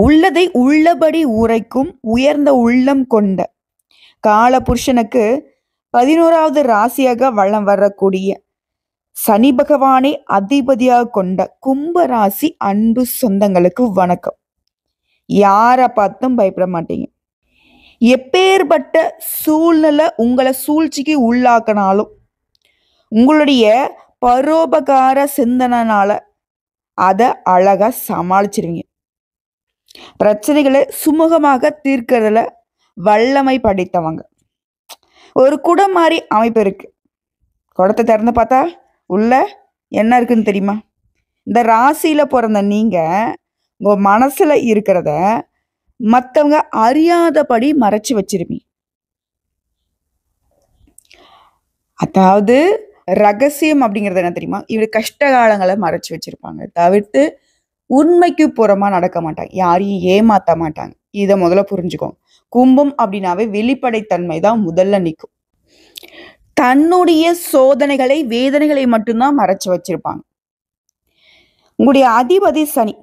உள்ளதை உள்ளபடி உரைக்கும் உயர்ந்த உள்ளம் கொண்ட கால புருஷனுக்கு 11வது ராசியாக வலம் வரக்கூடிய சனி பகவானை அதிபதியாக கொண்ட கும்ப ராசி அன்பு சொந்தங்களுக்கு வணக்கம். யாரை பார்த்தும் பயப்பட மாட்டீங்க. எப்பேற்பட்ட சூழ்நிலை உங்களை சூழ்ச்சிக்கு உள்ளாக்கினாலும் உங்களுடைய பரோபகார சிந்தனைனால அதை அழகா சமாளிச்சிருவீங்க. பிரச்சனைகளை சுமூகமாக தீர்க்கிறதுல வல்லமை படைத்தவங்க. ஒரு குடம் மாதிரி அமைப்பு இருக்கு. குடத்தை திறந்து பார்த்தா உள்ள என்ன இருக்குன்னு தெரியுமா? இந்த ராசியில பிறந்த நீங்க உங்க மனசுல இருக்கிறத மற்றவங்க அறியாதபடி மறைச்சு வச்சிருப்பீங்க. அதாவது ரகசியம் அப்படிங்கிறது என்ன தெரியுமா? இவரு கஷ்ட காலங்களை மறைச்சு வச்சிருப்பாங்க. தவிர்த்து உண்மைக்கு புறமா நடக்க மாட்டாங்க. யாரையும் ஏமாத்த மாட்டாங்க. இதை முதல்ல புரிஞ்சுக்கோங்க. கும்பம் அப்படின்னாவே வெளிப்படைத்தன்மை தான் முதல்ல நிற்கும். தன்னுடைய சோதனைகளை வேதனைகளை மட்டும்தான் மறைச்சு வச்சிருப்பாங்க. உங்களுடைய அதிபதி சனி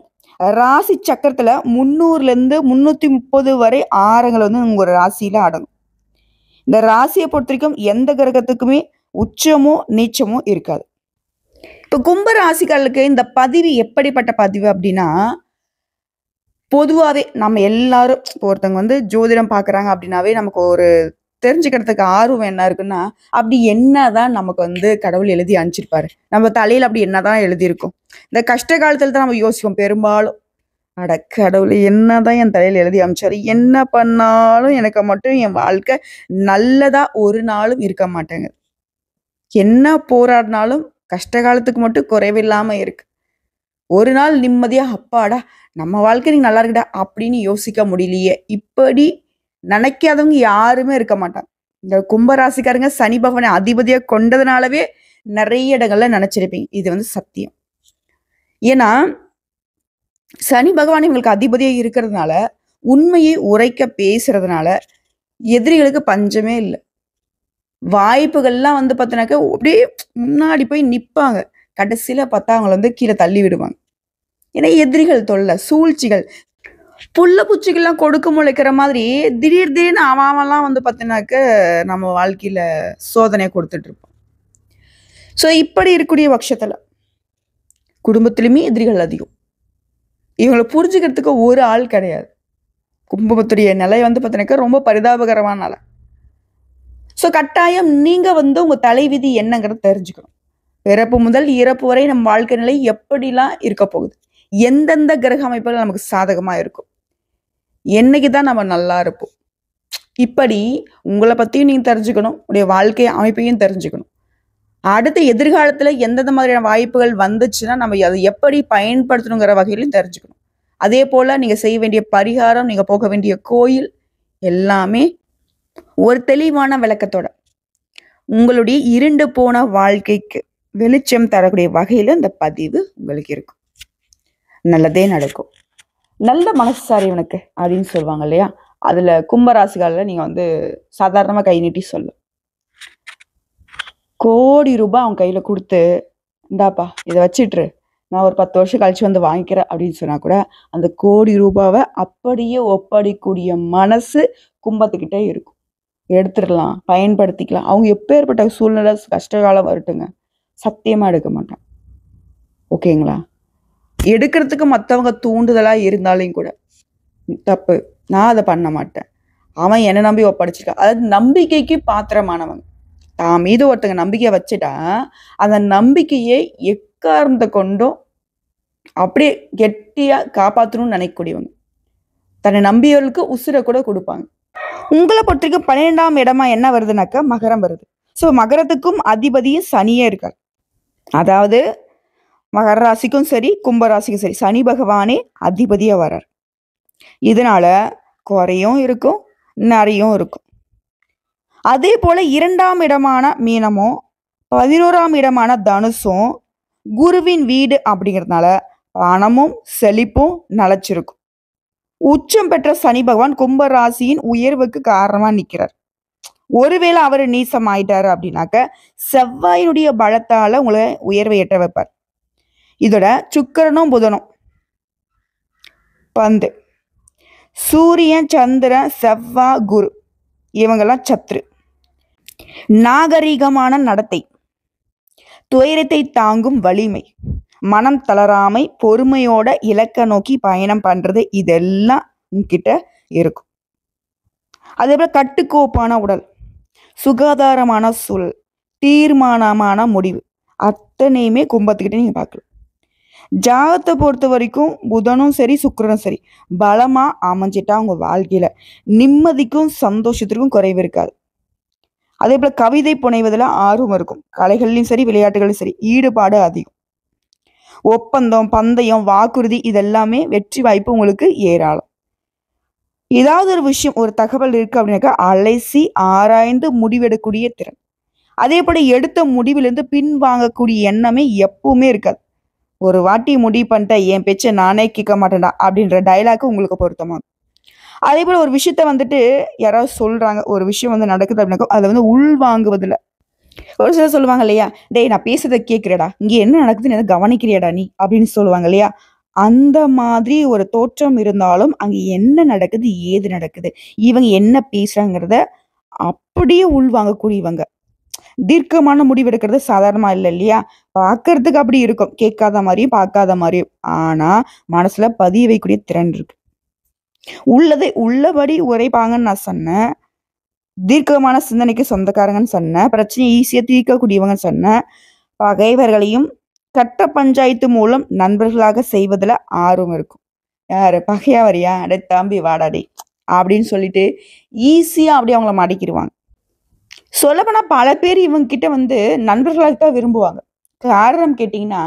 ராசி சக்கரத்துல 300லேருந்து 330 வரை ஆரங்கள் உங்க ராசியில அடங்கும். இந்த ராசியை பொறுத்த வரைக்கும் எந்த கிரகத்துக்குமே உச்சமோ நீச்சமோ இருக்காது. இப்போ கும்ப ராசிகளுக்கு இந்த பதிவு எப்படிப்பட்ட பதிவு அப்படின்னா, பொதுவாகவே நம்ம எல்லாரும் ஒருத்தவங்க ஜோதிடம் பார்க்குறாங்க அப்படின்னாவே நமக்கு ஒரு தெரிஞ்சுக்கிறதுக்கு ஆர்வம் என்ன இருக்குன்னா, அப்படி என்னதான் நமக்கு கடவுள் எழுதி அனுப்பிச்சிருப்பாரு, நம்ம தலையில் அப்படி என்னதான் எழுதியிருக்கும். இந்த கஷ்ட காலத்தில் தான் நம்ம யோசிப்போம் பெரும்பாலும், அட கடவுள் என்னதான் என் தலையில் எழுதி அனுப்பிச்சாரு, என்ன பண்ணாலும் எனக்கு மட்டும் என் வாழ்க்கை நல்லதா ஒரு நாளும் இருக்க மாட்டேங்குது, என்ன போராடினாலும் கஷ்ட காலத்துக்கு மட்டும் குறைவில்லாம இருக்கு, ஒரு நாள் நிம்மதியா அப்பாடா நம்ம வாழ்க்கை நீங்க நல்லா இருக்குடா அப்படின்னு யோசிக்க முடியலையே, இப்படி நினைக்காதவங்க யாருமே இருக்க மாட்டாங்க. இந்த கும்பராசிக்காரங்க சனி பகவானை அதிபதியா கொண்டதுனாலவே நிறைய இடங்கள்ல நினைச்சிருப்பீங்க. இது சத்தியம். ஏன்னா சனி பகவான் இவங்களுக்கு அதிபதியா இருக்கிறதுனால, உண்மையை உரைக்க பேசுறதுனால எதிரிகளுக்கு பஞ்சமே இல்லை. வாய்ப்புகள்லாம் பார்த்தீங்கன்னாக்க அப்படியே முன்னாடி போய் நிற்பாங்க. கடைசியில பார்த்தா அவங்கள கீழே தள்ளி விடுவாங்க. ஏன்னா எதிரிகள் தொல்லை, சூழ்ச்சிகள், புல்ல பூச்சிகள்லாம் கொடுக்க முளைக்கிற மாதிரி திடீர்னு அவன்லாம் பார்த்தீங்கன்னாக்க நம்ம வாழ்க்கையில சோதனையை கொடுத்துட்டு இருப்போம். ஸோ இப்படி இருக்கக்கூடிய பட்சத்துல குடும்பத்திலுமே எதிரிகள் அதிகம். இவங்களை புரிஞ்சுக்கிறதுக்கு ஒரு ஆள் கிடையாது. குடும்பத்துடைய நிலை பார்த்தீங்கன்னாக்க ரொம்ப பரிதாபகரமான நிலை. ஸோ கட்டாயம் நீங்க உங்க தலைவிதி என்னங்கிறத தெரிஞ்சுக்கணும். பிறப்பு முதல் இறப்பு வரை நம்ம வாழ்க்கை நிலை எப்படிலாம் இருக்க போகுது, எந்தெந்த கிரக அமைப்புகள் நமக்கு சாதகமா இருக்கும், என்னைக்கு தான் நம்ம நல்லா இருப்போம், இப்படி உங்களை பத்தியும் நீங்க தெரிஞ்சுக்கணும், உடைய வாழ்க்கை அமைப்பையும் தெரிஞ்சுக்கணும். அடுத்த எதிர்காலத்துல எந்தெந்த மாதிரியான வாய்ப்புகள் வந்துச்சுன்னா நம்ம அதை எப்படி பயன்படுத்தணுங்கிற வகையிலும் தெரிஞ்சுக்கணும். அதே போல நீங்க செய்ய வேண்டிய பரிகாரம், நீங்க போக வேண்டிய கோயில் எல்லாமே ஒரு தெளிவான விளக்கத்தோட உங்களுடைய இருண்டு போன வாழ்க்கைக்கு வெளிச்சம் தரக்கூடிய வகையில இந்த பதிவு உங்களுக்கு இருக்கும். நல்லதே நடக்கும். நல்ல மனசாரி உனக்கு அப்படின்னு சொல்லுவாங்க இல்லையா, அதுல கும்பராசிகால நீங்க சாதாரணமா கை நீட்டி சொல்ல கோடி ரூபாய் அவன் கையில கொடுத்து, இந்தாப்பா இதை வச்சிட்டு நான் ஒரு 10 வருஷம் கழிச்சு வாங்கிக்கிறேன் அப்படின்னு சொன்னா கூட அந்த கோடி ரூபாவை அப்படியே ஒப்படைக்கூடிய மனசு கும்பத்துக்கிட்டே இருக்கும். எடுத்துடலாம், பயன்படுத்திக்கலாம். அவங்க எப்பேற்பட்ட சூழ்நிலை கஷ்டகாலம் வரட்டுங்க, சத்தியமா எடுக்க மாட்டான். ஓகேங்களா? எடுக்கிறதுக்கு மற்றவங்க தூண்டுதலா இருந்தாலும் கூட தப்பு, நான் அதை பண்ண மாட்டேன். அவன் என்னை நம்பி ஒப்படைச்சிருக்கான். அதாவது நம்பிக்கைக்கு பாத்திரமானவங்க. தான் மீது ஒருத்தங்க நம்பிக்கையை வச்சுட்டா அந்த நம்பிக்கையை எக்காரணத்தை கொண்டும் அப்படியே கெட்டியா காப்பாற்றணும்னு நினைக்கக்கூடியவங்க. தன்னை நம்பியவர்களுக்கு உசுரை கூட கொடுப்பாங்க. உங்களை பொறுத்த வரைக்கும் 12ஆம் இடமா என்ன வருதுனாக்கா மகரம் வருது. ஸோ மகரத்துக்கும் அதிபதியும் சனியே இருக்கார். அதாவது மகர ராசிக்கும் சரி கும்ப ராசிக்கும் சரி சனி பகவானே அதிபதியா வர்றார். இதனால குறையும் இருக்கும், நிறையும் இருக்கும். அதே போல 2ஆம் இடமான மீனமும் 11ஆம் இடமான தனுசும் குருவின் வீடு அப்படிங்கிறதுனால பணமும் செழிப்பும் நிலைச்சிருக்கும். உச்சம் பெற்ற சனி பகவான் கும்ப ராசியின் உயர்வுக்கு காரணமா நிற்கிறார். ஒருவேளை அவர் நீசம் ஆயிட்டாரு அப்படின்னாக்க செவ்வாயினுடைய பலத்தால உங்களை உயர்வை எட்ட வைப்பார். இதோட சுக்கிரனும் புதனும் பந்து சூரியன், சந்திரன், செவ்வாய், குரு இவங்கெல்லாம் சத்ரு. நாகரீகமான நடத்தை, துயரத்தை தாங்கும் வலிமை, மனம் தளராமை, பொறுமையோட இலக்க நோக்கி பயணம் பண்றது, இதெல்லாம் உங்ககிட்ட இருக்கும். அதே போல கட்டுக்கோப்பான உடல், சுகாதாரமான சூழல், தீர்மானமான முடிவு, அத்தனையுமே கும்பத்துக்கிட்ட நீங்க பார்க்கலாம். ஜாதகத்தை பொறுத்த வரைக்கும் புதனும் சரி சுக்கிரனும் சரி பலமா அமைஞ்சிட்டா உங்க வாழ்க்கையில நிம்மதிக்கும் சந்தோஷத்திற்கும் குறைவு இருக்காது. அதே போல கவிதை புனைவதில் ஆர்வம் இருக்கும். கலைகள்லையும் சரி விளையாட்டுகளையும் சரி ஈடுபாடு அதிகம். ஒப்பந்தம், பந்தயம், வாக்குறுதி இதெல்லாமே வெற்றி வாய்ப்பு உங்களுக்கு ஏராளம். ஏதாவது ஒரு விஷயம், ஒரு தகவல் இருக்கு அப்படின்னாக்கா அலைசி ஆராய்ந்து முடிவெடுக்கக்கூடிய திறன். அதே போல எடுத்த முடிவிலிருந்து பின் வாங்கக்கூடிய எண்ணமே எப்பவுமே இருக்காது. ஒரு வாட்டி முடிவு பண்ணிட்டேன், என் பேச்சை நானே கேட்க மாட்டேன்டா அப்படின்ற டைலாக் உங்களுக்கு பொருத்தமாகும். அதே போல ஒரு விஷயத்த வந்துட்டு யாராவது சொல்றாங்க, ஒரு விஷயம் வந்து நடக்குது அப்படின்னாக்கா அதை வந்து உள் வாங்குவதில்ல. ஒரு சிலர் சொல்லுவாங்க இல்லையா, டேய் நான் பேசுறதை கேட்கிறடா, இங்க என்ன நடக்குதுன்னு எதை கவனிக்கிறியடா நீ அப்படின்னு சொல்லுவாங்க இல்லையா. அந்த மாதிரி ஒரு தோற்றம் இருந்தாலும் அங்க என்ன நடக்குது, ஏது நடக்குது, இவங்க என்ன பேசுறாங்கிறத அப்படியே உள் வாங்கக்கூடியவங்க. தீர்க்கமான முடிவெடுக்கிறது சாதாரணமா இல்லை இல்லையா. பார்க்கறதுக்கு அப்படி இருக்கும், கேட்காத மாதிரியும் பார்க்காத மாதிரியும். ஆனா மனசுல பதிய வைக்கக்கூடிய திறன் இருக்கு. உள்ளதை உள்ளபடி உரைப்பாங்கன்னு நான் சொன்னேன். தீர்க்கமான சிந்தனைக்கு சொந்தக்காரங்கன்னு சொன்னேன். பிரச்சனையை ஈஸியா தீர்க்கக்கூடியவங்கன்னு சொன்னேன். பகைவர்களையும் கட்ட பஞ்சாயத்து மூலம் நண்பர்களாக செய்வதுல ஆர்வம் இருக்கும். யாரு பகையா வரியா, அடே தம்பி வாடாடி அப்படின்னு சொல்லிட்டு ஈஸியா அப்படியே அவங்கள மடக்கிடுவாங்க. சொல்லப்போனா பல பேர் இவங்க கிட்ட வந்து நண்பர்களாக தான் விரும்புவாங்க. காரணம் கேட்டீங்கன்னா,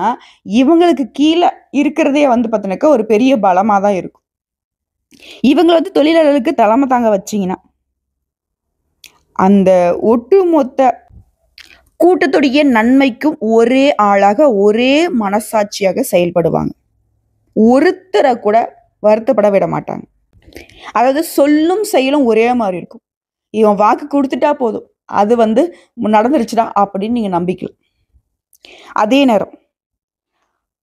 இவங்களுக்கு கீழே இருக்கிறதே வந்து பார்த்தீங்கன்னாக்கா ஒரு பெரிய பலமா தான் இருக்கும். இவங்கள வந்து தொழிலாளர்களுக்கு தலைமை தாங்க வச்சீங்கன்னா, அந்த ஒட்டுமொத்த கூட்டத்துடைய நன்மைக்கும் ஒரே ஆளாக, ஒரே மனசாட்சியாக செயல்படுவாங்க. ஒருத்தரை கூட வருத்தப்பட விட மாட்டாங்க. அதாவது சொல்லும் செயலும் ஒரே மாதிரி இருக்கும். இவன் வாக்கு கொடுத்துட்டா போதும், அது வந்து நடந்துருச்சுடா அப்படின்னு நீங்க நம்பிக்கலாம். அதே நேரம்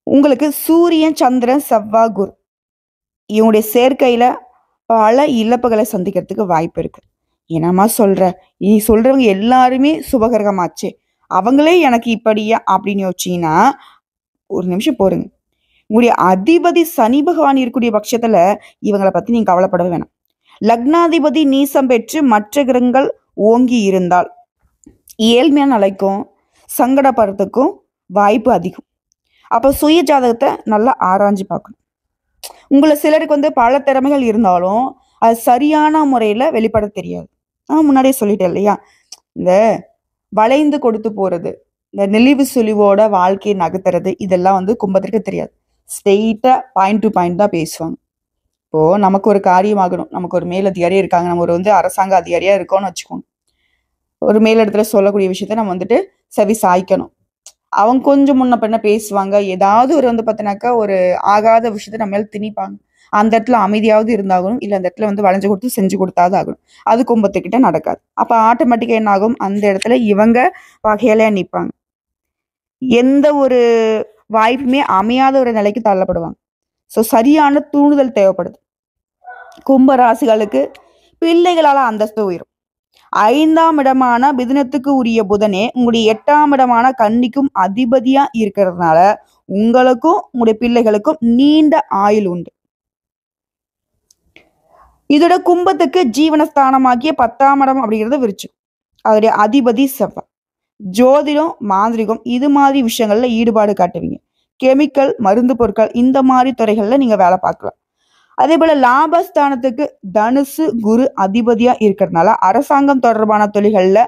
உங்களுக்கு சூரியன், சந்திரன், செவ்வாய், குரு இவங்களுடைய சேர்க்கையில பல இழப்புகளை சந்திக்கிறதுக்கு வாய்ப்பு இருக்கு. என்னம்மா சொல்ற, நீ சொல்றவங்க எல்லாருமே சுபகிரகமாச்சே, அவங்களே எனக்கு இப்படியா அப்படின்னு யோசிச்சீங்கன்னா ஒரு நிமிஷம் போருங்க. உங்களுடைய அதிபதி சனி பகவான் இருக்கக்கூடிய பட்சத்துல இவங்களை பத்தி நீங்க கவலைப்படவே வேணாம். லக்னாதிபதி நீசம் பெற்று மற்ற கிரகங்கள் ஓங்கி இருந்தால் ஏழ்மையான நிலைக்கும் சங்கடப்படுறதுக்கும் வாய்ப்பு அதிகம். அப்போ சுய ஜாதகத்தை நல்லா ஆராய்ஞ்சு பார்க்கணும். உங்களை சிலருக்கு வந்து பல திறமைகள் இருந்தாலும் அது சரியான முறையில வெளிப்பட தெரியாது. நான் முன்னாடியே சொல்லிட்டேன் இல்லையா, இந்த வளைந்து கொடுத்து போறது, இந்த நெளிவு சுழிவோட வாழ்க்கையை நகர்த்துறது, இதெல்லாம் வந்து கும்பத்திற்கு தெரியாது. ஸ்ட்ரெயிட்டா பாயிண்ட் டு பாயிண்ட் தான் பேசுவாங்க. இப்போ நமக்கு ஒரு காரியம் ஆகணும், நமக்கு ஒரு மேலதிகாரியா இருக்காங்க, நம்ம ஒரு வந்து அரசாங்க அதிகாரியா இருக்கோம்னு வச்சுக்கோங்க. ஒரு மேலிடத்துல சொல்லக்கூடிய விஷயத்த நம்ம வந்துட்டு செவி சாய்க்கணும். அவங்க கொஞ்சம் முன்ன பின்ன பேசுவாங்க. ஏதாவது ஒரு வந்து பார்த்தீங்கன்னாக்கா, ஒரு ஆகாத விஷயத்த நம்ம மேல திணிப்பாங்க. அந்த இடத்துல அமைதியாவது இருந்தாகணும். இல்ல அந்த இடத்துல வந்து வளைஞ்சு கொடுத்து செஞ்சு கொடுத்தாவது ஆகணும். அது கும்பத்துக்கிட்ட நடக்காது. அப்ப ஆட்டோமேட்டிக்கா என்ன ஆகும்? அந்த இடத்துல இவங்க பகையாளியா நிப்பாங்க. எந்த ஒரு வாய்ப்புமே அமையாத ஒரு நிலைக்கு தள்ளப்படுவாங்க. ஸோ சரியான தூண்டுதல் தேவைப்படுது. கும்ப ராசிகளுக்கு பிள்ளைகளால அந்தஸ்து உயரும். 5ஆம் இடமான மிதுனத்துக்கு உரிய புதனே உங்களுடைய 8ஆம் இடமான கன்னிக்கும் அதிபதியா இருக்கிறதுனால உங்களுக்கும் உங்களுடைய பிள்ளைகளுக்கும் நீண்ட ஆயுள் உண்டு. இதோட கும்பத்துக்கு ஜீவனஸ்தானமாகிய 10ஆம் இடம் அப்படிங்கிறது விருச்சிகம். அதோடைய அதிபதி செவ்வாய். ஜோதிடம், மாந்திரிகம் இது மாதிரி விஷயங்கள்ல ஈடுபாடு காட்டுவீங்க. கெமிக்கல், மருந்து பொருட்கள் இந்த மாதிரி துறைகள்ல நீங்க வேலை பார்க்கலாம். அதே போல லாபஸ்தானத்துக்கு தனுசு குரு அதிபதியா இருக்கிறதுனால அரசாங்கம் தொடர்பான தொழில்கள்ல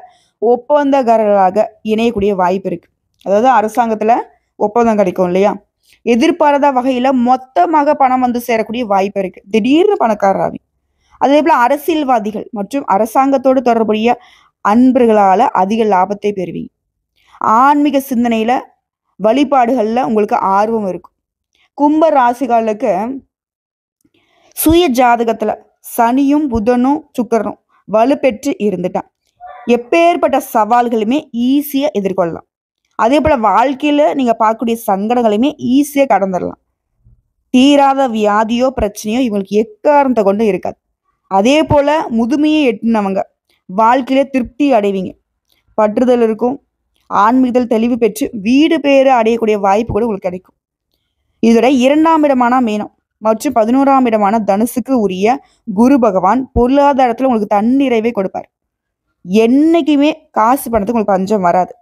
ஒப்பந்தக்காரர்களாக இணையக்கூடிய வாய்ப்பு இருக்கு. அதாவது அரசாங்கத்துல ஒப்பந்தம் கிடைக்கும் இல்லையா, எதிர்பாராத வகையில மொத்தமாக பணம் வந்து சேரக்கூடிய வாய்ப்பு இருக்கு. திடீர்னு பணக்காரராவி. அதே போல அரசியல்வாதிகள் மற்றும் அரசாங்கத்தோடு தொடர்புடைய அன்பர்களால அதிக லாபத்தை பெறுவீங்க. ஆன்மீக சிந்தனையில வழிபாடுகள்ல உங்களுக்கு ஆர்வம் இருக்கும். கும்ப ராசிகளுக்கு சுய ஜாதகத்துல சனியும் புதனும் சுக்கிரனும் வலுப்பெற்று இருந்துட்டான் எப்பேற்பட்ட சவால்களுமே ஈஸியா எதிர்கொள்ளலாம். அதே போல வாழ்க்கையில நீங்க பார்க்கக்கூடிய சங்கடங்களையுமே ஈஸியா கடந்துடலாம். தீராத வியாதியோ பிரச்சனையோ இவங்களுக்கு எக்காரணத்தை கொண்டு இருக்காது. அதே போல முதுமையை எட்டினவங்க வாழ்க்கையில திருப்தி அடைவீங்க. பற்றுதல் இருக்கும். ஆன்மீகத்தில் தெளிவு பெற்று வீடு பேறு அடையக்கூடிய வாய்ப்பு கூட உங்களுக்கு கிடைக்கும். இதோட 2ஆம் இடமான மீனம் மற்றும் 11ஆம் இடமான தனுசுக்கு உரிய குரு பகவான் பொருளாதாரத்துல உங்களுக்கு தன்னிறைவை கொடுப்பார். என்னைக்குமே காசு பணத்துக்கு உங்களுக்கு பஞ்சம் வராது.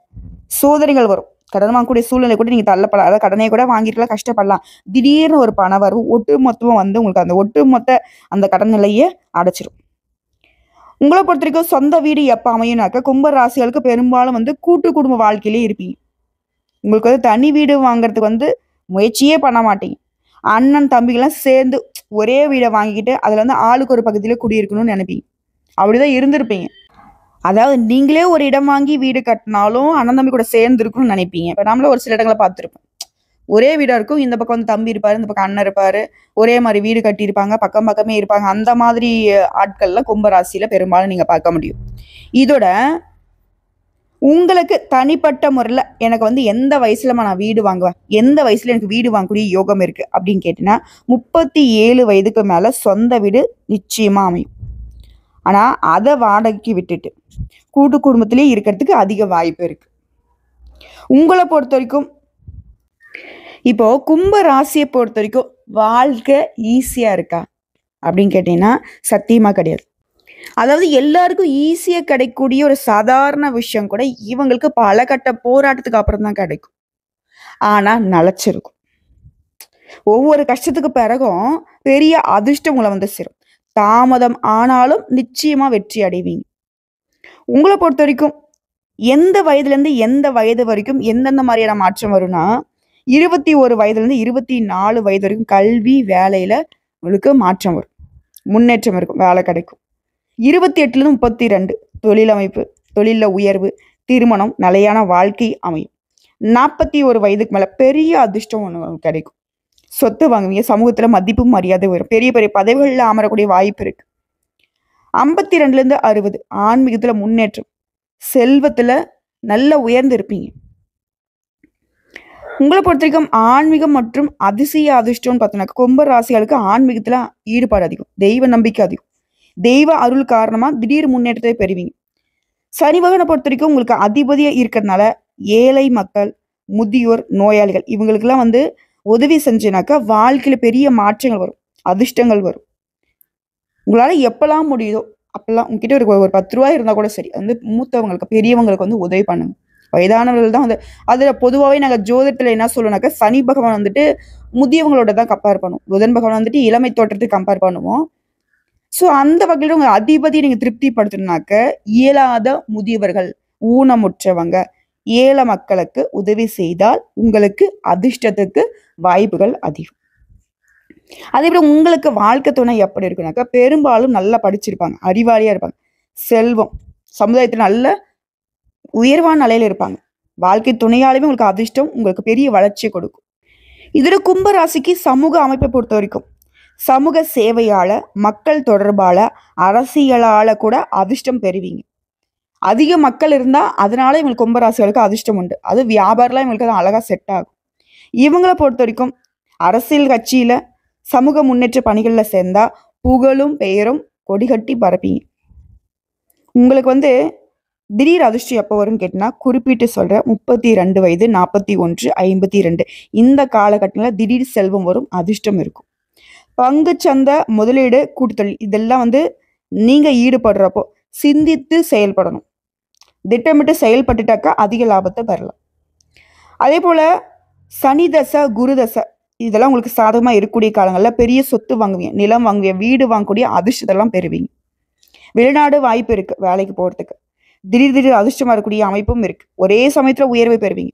சோதனைகள் வரும். கடன் வாங்கக்கூடிய சூழ்நிலை கூட நீங்க தள்ளப்படலாம். அதாவது கடனை கூட வாங்கிட்டுலாம் கஷ்டப்படலாம். திடீர்னு ஒரு பண வரவு ஒட்டுமொத்தமா வந்து உங்களுக்கு அந்த ஒட்டுமொத்த அந்த கடன் நிலையை அடைச்சிரும். உங்களை பொறுத்த வரைக்கும் சொந்த வீடு எப்ப அமையும்னாக்க கும்ப ராசிகளுக்கு பெரும்பாலும் வந்து கூட்டு குடும்ப வாழ்க்கையிலே இருப்பீங்க. உங்களுக்கு வந்து தனி வீடு வாங்குறதுக்கு வந்து முயற்சியே பண்ண மாட்டீங்க. அண்ணன் தம்பிகள்லாம் சேர்ந்து ஒரே வீடை வாங்கிக்கிட்டு அதுல வந்து ஆளுக்கு ஒரு பகுதியில குடியிருக்கணும்னு நினைப்பீங்க. அப்படிதான் இருந்திருப்பீங்க. அதாவது நீங்களே ஒரு இடம் வாங்கி வீடு கட்டினாலும் அண்ணன் தம்பி கூட சேர்ந்து இருக்கணும்னு நினைப்பீங்க. இப்ப நம்மள ஒரு சில இடங்களை பார்த்துருப்போம். ஒரே வீடா இருக்கும். இந்த பக்கம் வந்து தம்பி இருப்பாரு, இந்த பக்கம் அண்ணன் இருப்பாரு. ஒரே மாதிரி வீடு கட்டியிருப்பாங்க. பக்கம் பக்கமே இருப்பாங்க. அந்த மாதிரி ஆட்கள்ல கும்பராசியில பெரும்பாலும் நீங்க பார்க்க முடியும். இதோட உங்களுக்கு தனிப்பட்ட முறையில் எனக்கு வந்து எந்த வயசுலமா நான் வீடு வாங்குவேன், எந்த வயசுல எனக்கு வீடு வாங்கக்கூடிய யோகம் இருக்கு அப்படின்னு கேட்டீங்கன்னா 37 வயதுக்கு மேல சொந்த வீடு நிச்சயமா அமையும். ஆனா அதை வாடகைக்கு விட்டுட்டு கூட்டு குடும்பத்திலேயே இருக்கிறதுக்கு அதிக வாய்ப்பு இருக்கு. உங்களை பொறுத்த வரைக்கும் இப்போ கும்ப ராசியை பொறுத்த வரைக்கும் வாழ்க்கை ஈஸியா இருக்கா அப்படின்னு கேட்டீங்கன்னா சத்தியமா கிடையாது. அதாவது எல்லாருக்கும் ஈஸியா கிடைக்கக்கூடிய ஒரு சாதாரண விஷயம் கூட இவங்களுக்கு பல கட்ட போராட்டத்துக்கு அப்புறம் தான் கிடைக்கும். ஆனா நிலைச்சிருக்கும். ஒவ்வொரு கஷ்டத்துக்கு பிறகும் பெரிய அதிர்ஷ்டம் உங்களை வந்து சேரும். தாமதம் ஆனாலும் நிச்சயமா வெற்றி அடைவீங்க. உங்களை பொறுத்த வரைக்கும் எந்த வயதுல இருந்து எந்த வயது வரைக்கும் எந்தெந்த மாதிரியான மாற்றம் வரும்னா 21 வயதுல இருந்து 24 வயது வரைக்கும் கல்வி வேலையில உங்களுக்கு மாற்றம் வரும். முன்னேற்றம் இருக்கும். வேலை கிடைக்கும். 28ல இருந்து 32 தொழில் அமைப்பு, தொழில உயர்வு, திருமணம், நிலையான வாழ்க்கை அமையும். 41 வயதுக்கு மேல பெரிய அதிர்ஷ்டம் ஒன்று கிடைக்கும். சொத்து வாங்குவீங்க. சமூகத்துல மதிப்பு மரியாதை வரும். பெரிய பெரிய பதவிகள்ல அமரக்கூடிய வாய்ப்பு இருக்கு. 52ல இருந்து 60 ஆன்மீகத்துல முன்னேற்றம், செல்வத்துல நல்ல உயர்ந்து இருப்பீங்க. உங்களை பொறுத்த வரைக்கும் ஆன்மீகம் மற்றும் அதிசய அதிர்ஷ்டம்னு பார்த்தோம்னா கும்ப ராசிகளுக்கு ஆன்மீகத்துல ஈடுபாடு அதிகம், தெய்வ நம்பிக்கை அதிகம். தெய்வ அருள் காரணமா திடீர் முன்னேற்றத்தை பெறுவீங்க. சனி பகவானை பொறுத்த வரைக்கும் உங்களுக்கு அதிபதியா இருக்கிறதுனால ஏழை மக்கள், முதியோர், நோயாளிகள் இவங்களுக்கெல்லாம் வந்து உதவி செஞ்சுனாக்கா வாழ்க்கையில பெரிய மாற்றங்கள் வரும், அதிர்ஷ்டங்கள் வரும். உங்களால எப்பெல்லாம் முடியுதோ அப்பெல்லாம் உங்ககிட்ட ஒரு 10 ரூபாய் இருந்தா கூட சரி, வந்து மூத்தவங்களுக்கு பெரியவங்களுக்கு வந்து உதவி பண்ணுங்க. வயதானவர்கள் தான் வந்து அதுல பொதுவாகவே நாங்கள் ஜோதிடத்துல என்ன சொல்லுவோம்னாக்கா சனி பகவான் வந்துட்டு முதியவங்களோட தான் கம்பேர் பண்ணுவோம். புதன் பகவான் வந்துட்டு இளமை தோற்றத்துக்கு கம்பேர் பண்ணுவோம். ஸோ அந்த வகையில் உங்க அதிபதியை நீங்க திருப்திப்படுத்தணும்னாக்க இயலாத முதியவர்கள், ஊனமுற்றவங்க, ஏழை மக்களுக்கு உதவி செய்தால் உங்களுக்கு அதிர்ஷ்டத்துக்கு வாய்ப்புகள் அதிகம். அதே போல உங்களுக்கு வாழ்க்கை துணை எப்படி இருக்குனாக்கா பெரும்பாலும் நல்லா படிச்சிருப்பாங்க, அறிவாளியா இருப்பாங்க, செல்வம், சமுதாயத்துல நல்ல உயர்வான நிலையில இருப்பாங்க. வாழ்க்கை துணையாலுமே உங்களுக்கு அதிர்ஷ்டம், உங்களுக்கு பெரிய வளர்ச்சியை கொடுக்கும். இதுல கும்பராசிக்கு சமூக அமைப்பை பொறுத்த வரைக்கும் சமூக சேவையால, மக்கள் தொடர்பால, அரசியலால கூட அதிர்ஷ்டம் பெறுவீங்க. அதிக மக்கள் இருந்தா அதனால இவங்களுக்கு கும்பராசிகளுக்கு அதிர்ஷ்டம் உண்டு. அது வியாபாரம்லாம் இவங்களுக்கு அது அழகா செட் ஆகும். இவங்களை பொறுத்த வரைக்கும் அரசியல் கட்சியில சமூக முன்னேற்ற பணிகள்ல சேர்ந்தா புகழும் பெயரும் கொடிகட்டி பரப்பீங்க. உங்களுக்கு வந்து திடீர் அதிர்ஷ்டம் எப்போ வரும்னு கேட்டினா குறிப்பிட்டு சொல்ற 32 வயது, 41, 52 இந்த காலகட்டத்தில் திடீர் செல்வம் வரும், அதிர்ஷ்டம் இருக்கும். பங்கு சந்தை, முதலீடு, கூட்டுத்தொழில் இதெல்லாம் வந்து நீங்க ஈடுபடுறப்போ சிந்தித்து செயல்படணும். திட்டமிட்டு செயல்பட்டுட்டாக்கா அதிக லாபத்தை பெறலாம். அதே போல சனி தசை, குரு தசை இதெல்லாம் உங்களுக்கு சாதகமா இருக்கக்கூடிய காலங்களில் பெரிய சொத்து வாங்குவீங்க, நிலம் வாங்குவீங்க, வீடு வாங்கக்கூடிய அதிர்ஷ்டத்தெல்லாம் பெறுவீங்க. வெளிநாடு வாய்ப்பு இருக்கு வேலைக்கு போறதுக்கு. திடீர் அதிர்ஷ்டமா இருக்கக்கூடிய அமைப்பும் இருக்கு. ஒரே சமயத்துல உயர்வை பெறுவீங்க.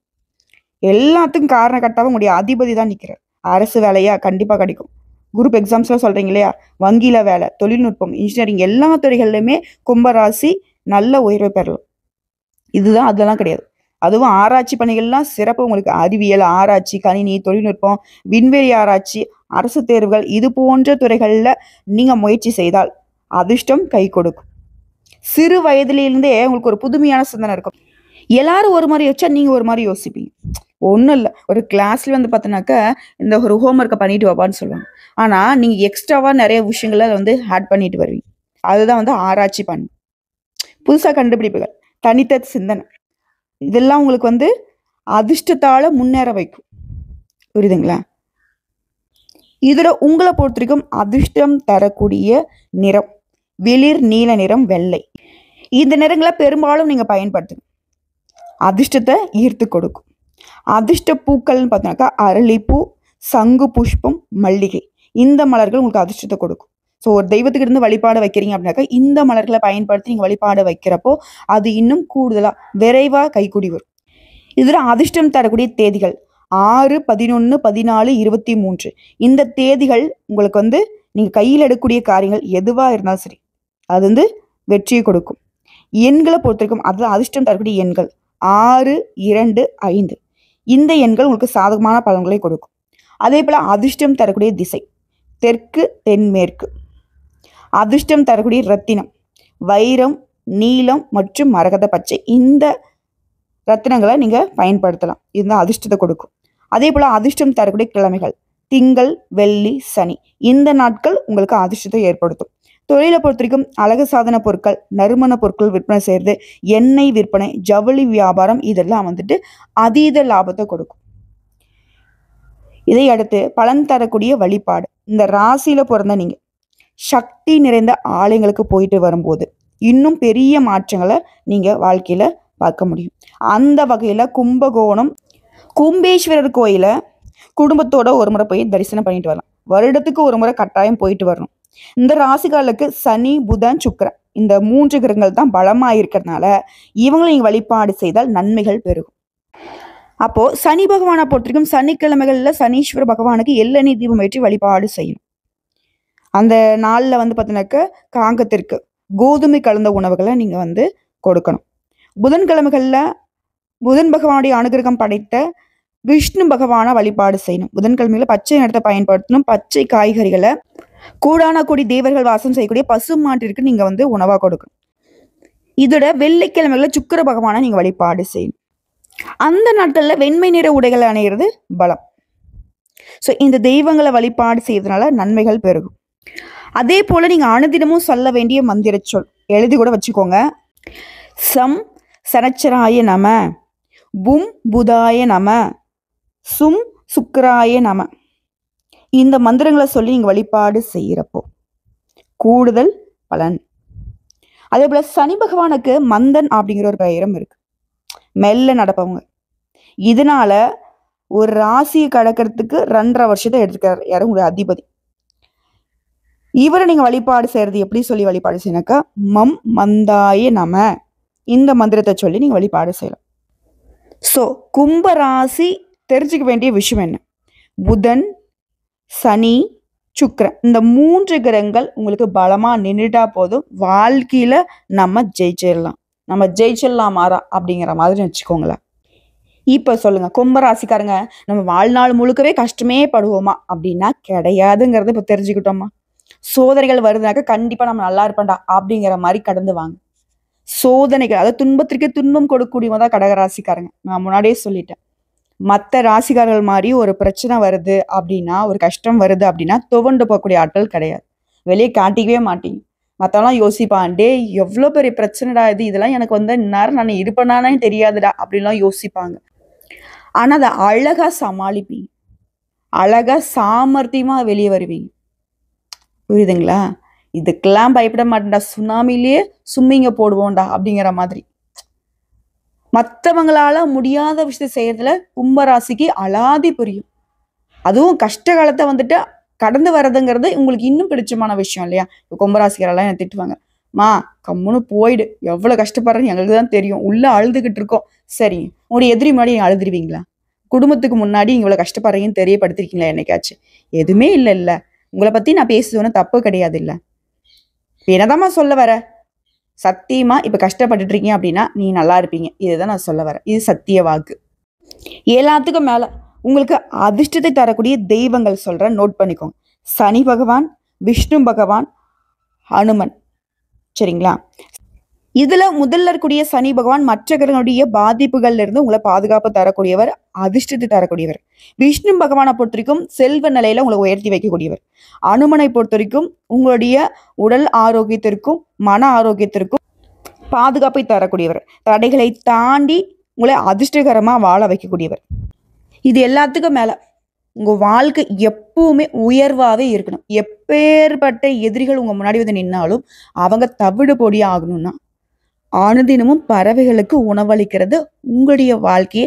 எல்லாத்துக்கும் காரணக்கட்டாவும் உங்களுடைய அதிபதி தான் நிற்கிறார். அரசு வேலையா கண்டிப்பா கிடைக்கும். குரூப் எக்ஸாம்ஸ்லாம் சொல்றீங்க இல்லையா, வங்கியில வேலை, தொழில்நுட்பம், இன்ஜினியரிங் எல்லா துறைகள்லையுமே கும்பராசி நல்ல உயர்வை பெறலாம். இதுதான் அதெல்லாம் கிடையாது. அதுவும் ஆராய்ச்சி பணிகள்லாம் சிறப்பு. உங்களுக்கு அறிவியல், ஆராய்ச்சி, கணினி, தொழில்நுட்பம், விண்வெளி ஆராய்ச்சி, அரசு தேர்வுகள் இது போன்ற துறைகள்ல நீங்க முயற்சி செய்தால் அதிர்ஷ்டம் கை கொடுக்கும். சிறு வயதிலிருந்தே உங்களுக்கு ஒரு புதுமையான சிந்தனை இருக்கும். எல்லாரும் ஒரு மாதிரி யோசிச்சா நீங்க ஒரு மாதிரி யோசிப்பீங்க. ஒன்றும் இல்லை, ஒரு கிளாஸ்ல வந்து பார்த்தோன்னாக்கா இந்த ஒரு ஹோம்ஒர்க்கை பண்ணிட்டு வாப்பான்னு சொல்லுவாங்க. ஆனா நீங்க எக்ஸ்ட்ராவா நிறைய விஷயங்களை வந்து ஆட் பண்ணிட்டு வருவீங்க. அதுதான் வந்து ஆராய்ச்சி பண்ணு, புதுசா கண்டுபிடிப்புகள், தனித்த சிந்தனை, இதெல்லாம் உங்களுக்கு வந்து அதிர்ஷ்டத்தால முன்னேற வைக்கும். புரியுதுங்களா? இதுல உங்களை பொறுத்த வரைக்கும் அதிர்ஷ்டம் தரக்கூடிய நிறம் வெளிர் நீல நிறம், வெள்ளை. இந்த நிறங்களை பெரும்பாலும் நீங்க பயன்படுத்துங்க. அதிர்ஷ்டத்தை ஈர்த்து கொடுக்கும். அதிர்ஷ்ட பூக்கள்னு பார்த்தோன்னாக்கா அரளிப்பூ, சங்கு புஷ்பம், மல்லிகை. இந்த மலர்கள் உங்களுக்கு அதிர்ஷ்டத்தை கொடுக்கும். ஸோ ஒரு தெய்வத்துக்கு இருந்து வழிபாடு வைக்கிறீங்க அப்படின்னாக்கா இந்த மலர்களை பயன்படுத்தி நீங்கள் வழிபாடு வைக்கிறப்போ அது இன்னும் கூடுதலாக விரைவாக கைக்கூடி வரும். இதில் அதிர்ஷ்டம் தரக்கூடிய தேதிகள் 6, 11, 14, 23. இந்த தேதிகள் உங்களுக்கு வந்து நீங்கள் கையில் எடுக்கக்கூடிய காரியங்கள் எதுவாக இருந்தாலும் சரி அது வந்து வெற்றியை கொடுக்கும். எண்களை பொறுத்த வரைக்கும் அது அதிர்ஷ்டம் தரக்கூடிய எண்கள் 6, 2, 5. இந்த எண்கள் உங்களுக்கு சாதகமான பலன்களை கொடுக்கும். அதே போல் அதிர்ஷ்டம் தரக்கூடிய திசை தெற்கு, தென்மேற்கு. அதிர்ஷ்டம் தரக்கூடிய ரத்தினம் வைரம், நீலம் மற்றும் மரகத பச்சை. இந்த ரத்தினங்களை நீங்கள் பயன்படுத்தலாம். இதுதான் அதிர்ஷ்டத்தை கொடுக்கும். அதே போல் அதிர்ஷ்டம் தரக்கூடிய கிழமைகள் திங்கள், வெள்ளி, சனி. இந்த நாட்கள் உங்களுக்கு அதிர்ஷ்டத்தை ஏற்படுத்தும். தொழிலை பொறுத்த வரைக்கும் அழகு சாதன பொருட்கள், நறுமண பொருட்கள் விற்பனை செய்கிறது, எண்ணெய் விற்பனை, ஜவுளி வியாபாரம், இதெல்லாம் வந்துட்டு அதீத லாபத்தை கொடுக்கும். இதை அடுத்து பலன் தரக்கூடிய வழிபாடு. இந்த ராசியில பிறந்த நீங்க சக்தி நிறைந்த ஆலயங்களுக்கு போயிட்டு வரும்போது இன்னும் பெரிய மாற்றங்களை நீங்க வாழ்க்கையில பார்க்க முடியும். அந்த வகையில கும்பகோணம் கும்பேஸ்வரர் கோயிலை குடும்பத்தோட ஒரு முறை போய் தரிசனம் பண்ணிட்டு வரலாம். வருடத்துக்கு ஒரு முறை கட்டாயம் போயிட்டு வரணும். இந்த ராசிகாலுக்கு சனி, புதன், சுக்கிரன் இந்த 3 கிரகங்கள் தான் பலமா இருக்கிறதுனால இவங்களை நீங்க வழிபாடு செய்தால் நன்மைகள் பெருகும். அப்போ சனி பகவானை பொறுத்த வரைக்கும் சனிக்கிழமைகள்ல சனீஸ்வர பகவானுக்கு எள்ளெண்ணெய் தீபம் ஏற்றி வழிபாடு செய்யணும். அந்த நாள்ல வந்து பார்த்தீங்கன்னாக்க காகத்திற்கு கோதுமை கலந்த உணவுகளை நீங்க வந்து கொடுக்கணும். புதன்கிழமைகள்ல புதன் பகவானுடைய அனுகிரகம் படைத்த விஷ்ணு பகவானை வழிபாடு செய்யணும். புதன்கிழமையில பச்சை நிறத்தை பயன்படுத்தணும். பச்சை காய்கறிகளை கூடான கூடி தேவர்கள் வாசம் செய்யக்கூடிய பசு மாட்டிற்கு நீங்க வந்து உணவா கொடுக்கணும். இதோட வெள்ளிக்கிழமைகளை சுக்கிர பகவானை நீங்க வழிபாடு செய்யணும். அந்த நாட்கள்ல வெண்மை நிற உடைகளை அணிகிறது பலம். ஸோ இந்த தெய்வங்களை வழிபாடு செய்யறதுனால நன்மைகள் பெருகும். அதே போல நீங்க அனுதினமும் சொல்ல வேண்டிய மந்திர சொல் எழுதி கூட வச்சுக்கோங்க. சம் சனச்சராய நம, பும் புதாய நம, சும் சுக்கராய நம. இந்த மந்திரங்களை சொல்லி நீங்க வழிபாடு செய்யறப்போ கூடுதல் பலன். அதே போல சனி பகவானுக்கு மந்தன் அப்படிங்கிற ஒரு பெயரும் இருக்கு, மெல்ல நடப்பவங்க. இதனால ஒரு ராசியை கடக்கிறதுக்கு 2.5 வருஷத்தை எடுத்துக்கிறார் யாரும் உங்களுடைய அதிபதி. இவரை நீங்க வழிபாடு செய்யறது எப்படி சொல்லி வழிபாடு செய்யணாக்கா மம் மந்தாய நம இந்த மந்திரத்தை சொல்லி நீங்க வழிபாடு செய்யலாம். ஸோ கும்ப ராசி தெரிஞ்சுக்க வேண்டிய விஷயம் என்ன? புதன், சனி, சுக்கிரன் இந்த 3 கிரகங்கள் உங்களுக்கு பலமா நின்றுட்டா போதும், வாழ்க்கையில நம்ம ஜெயிச்சிடலாம் மாறா அப்படிங்கிற மாதிரி வச்சுக்கோங்களேன். இப்ப சொல்லுங்க, கும்பராசிக்காரங்க நம்ம வாழ்நாள் முழுக்கவே கஷ்டமே படுவோமா அப்படின்னா கிடையாதுங்கிறத இப்ப தெரிஞ்சுக்கிட்டோமா? சோதனைகள் வருதுனாக்க கண்டிப்பா நம்ம நல்லா இருப்பேன்டா அப்படிங்கிற மாதிரி கடந்து வாங்க. சோதனைகள் அதாவது துன்பத்திற்கே துன்பம் கொடுக்கக்கூடியவங்க தான் கடகராசிக்காரங்க. நான் முன்னாடியே சொல்லிட்டேன். மற்ற ராசிக்காரர்கள் மாதிரி ஒரு பிரச்சனை வருது அப்படின்னா, ஒரு கஷ்டம் வருது அப்படின்னா துவண்டு போகக்கூடிய ஆட்கள் கிடையாது. வெளியே காட்டிக்கவே மாட்டீங்க. மற்றவெல்லாம் யோசிப்பான், டே எவ்வளோ பெரிய பிரச்சனைடா இது, இதெல்லாம் எனக்கு வந்து இந்நேரம் நான் இருப்பேனானே தெரியாதுடா அப்படின்லாம் யோசிப்பாங்க. ஆனால் அதை அழகா சமாளிப்பீங்க, அழகா சாமர்த்தியமா வெளியே வருவீங்க. புரியுதுங்களா? இதுக்கெல்லாம் பயப்பட மாட்டேன்டா, சுனாமிலேயே சும்மிங்க போடுவோம்டா அப்படிங்கிற மாதிரி. மற்றவங்களால முடியாத விஷயத்தை செய்யறதுல கும்பராசிக்கு அலாதி புரியும். அதுவும் கஷ்ட காலத்தை வந்துட்டு கடந்து வர்றதுங்கிறது உங்களுக்கு இன்னும் பிடிச்சமான விஷயம் இல்லையா? இப்போ கும்பராசிக்காரெல்லாம் என்ன திட்டுவாங்க, மா கம்முன்னு போயிடு, எவ்வளவு கஷ்டப்படுறேன்னு எங்களுக்கு தான் தெரியும், உள்ள அழுதுகிட்டு இருக்கோம். சரி, உங்களுடைய எதிரி முன்னாடி நீங்க அழுதுருவீங்களா? குடும்பத்துக்கு முன்னாடி இவ்வளவு கஷ்டப்படுறீங்கன்னு தெரியப்படுத்திருக்கீங்களா என்னைக்காச்சும்? எதுவுமே இல்லை. உங்களை பத்தி நான் பேசுவேன்னு தப்பு கிடையாது. இல்லை என்னதாம்மா சொல்ல வர? சத்தியமா இப்ப கஷ்டப்பட்டுட்டு இருக்கீங்க அப்படின்னா நீ நல்லா இருப்பீங்க, இதுதான் நான் சொல்ல வரேன். இது சத்திய வாக்கு. எல்லாத்துக்கும் மேல உங்களுக்கு அதிர்ஷ்டத்தை தரக்கூடிய தெய்வங்கள் சொல்றேன், நோட் பண்ணிக்கோங்க. சனி பகவான், விஷ்ணு பகவான், ஹனுமன். சரிங்களா? இதுல முதல்ல இருக்கக்கூடிய சனி பகவான் மற்ற கிரகங்களுடைய பாதிப்புகள்ல இருந்து உங்களை பாதுகாப்பு தரக்கூடியவர், அதிர்ஷ்டத்தை தரக்கூடியவர். விஷ்ணு பகவானை பொறுத்த வரைக்கும் செல்வ நிலையில உங்களை உயர்த்தி வைக்கக்கூடியவர். அனுமனை பொறுத்த வரைக்கும் உங்களுடைய உடல் ஆரோக்கியத்திற்கும் மன ஆரோக்கியத்திற்கும் பாதுகாப்பை தரக்கூடியவர். தடைகளை தாண்டி உங்களை அதிர்ஷ்டகரமா வாழ வைக்கக்கூடியவர். இது எல்லாத்துக்கும் மேல உங்க வாழ்க்கை எப்பவுமே உயர்வாவே இருக்கணும். எப்பேற்பட்ட எதிரிகள் உங்க முன்னாடி வந்து நின்னாலும் அவங்க தவிடு பொடி ஆகணும்னா அனுதினமும் பறவைகளுக்கு உணவளிக்கிறது உங்களுடைய வாழ்க்கையை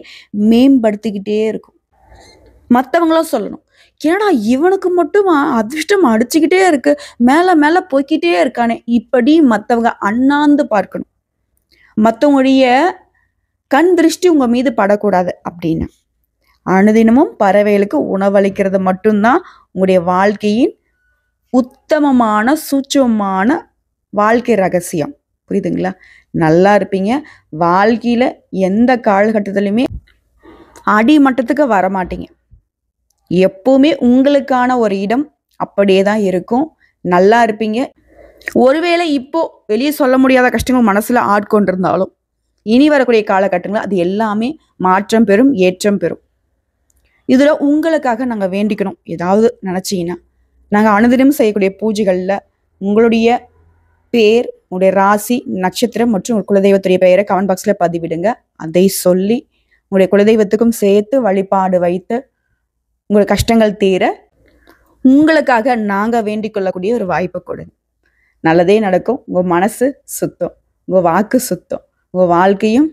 மேம்படுத்திக்கிட்டே இருக்கும். மற்றவங்களும் சொல்லணும், ஏன்னா இவனுக்கு மட்டும் அதிர்ஷ்டம் அடிச்சுக்கிட்டே இருக்கு, மேல மேல போய்கிட்டே இருக்கானே, இப்படி மற்றவங்க அண்ணாந்து பார்க்கணும். மற்றவங்களுடைய கண் திருஷ்டி உங்க மீது படக்கூடாது அப்படின்னு அனுதினமும் பறவைகளுக்கு உணவளிக்கிறது மட்டும்தான் உங்களுடைய வாழ்க்கையின் உத்தமமான சூட்சமமான வாழ்க்கை ரகசியம். புரியுதுங்களா? நல்லா இருப்பீங்க. வாழ்க்கையில எந்த காலகட்டத்திலுமே அடிமட்டத்துக்கு வரமாட்டீங்க. எப்பவுமே உங்களுக்கான ஒரு இடம் அப்படியே தான் இருக்கும். நல்லா இருப்பீங்க. ஒருவேளை இப்போ வெளியே சொல்ல முடியாத கஷ்டங்கள் மனசுல ஆட்கொண்டிருந்தாலும் இனி வரக்கூடிய காலகட்டங்கள் அது எல்லாமே மாற்றம் பெறும், ஏற்றம் பெறும். இதுல உங்களுக்காக நாங்க வேண்டிக்கணும். ஏதாவது நினைச்சீங்கன்னா நாங்க அனுதினம் செய்யக்கூடிய பூஜைகள்ல உங்களுடைய பேர், உங்களுடைய ராசி, நட்சத்திரம் மற்றும் உங்கள் குலதெய்வத்துடைய பெயரை கமெண்ட் பாக்ஸ்ல பதிவிடுங்க. அதை சொல்லி உங்களுடைய குலதெய்வத்துக்கும் சேர்த்து வழிபாடு வைத்து உங்கள் கஷ்டங்கள் தீர உங்களுக்காக நாங்க வேண்டிக் கொள்ளக்கூடிய ஒரு வாய்ப்பை கொடுங்க. நல்லதே நடக்கும். உங்க மனசு சுத்தம், உங்க வாக்கு சுத்தம், உங்க வாழ்க்கையும்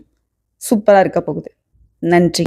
சூப்பரா இருக்க போகுது. நன்றி.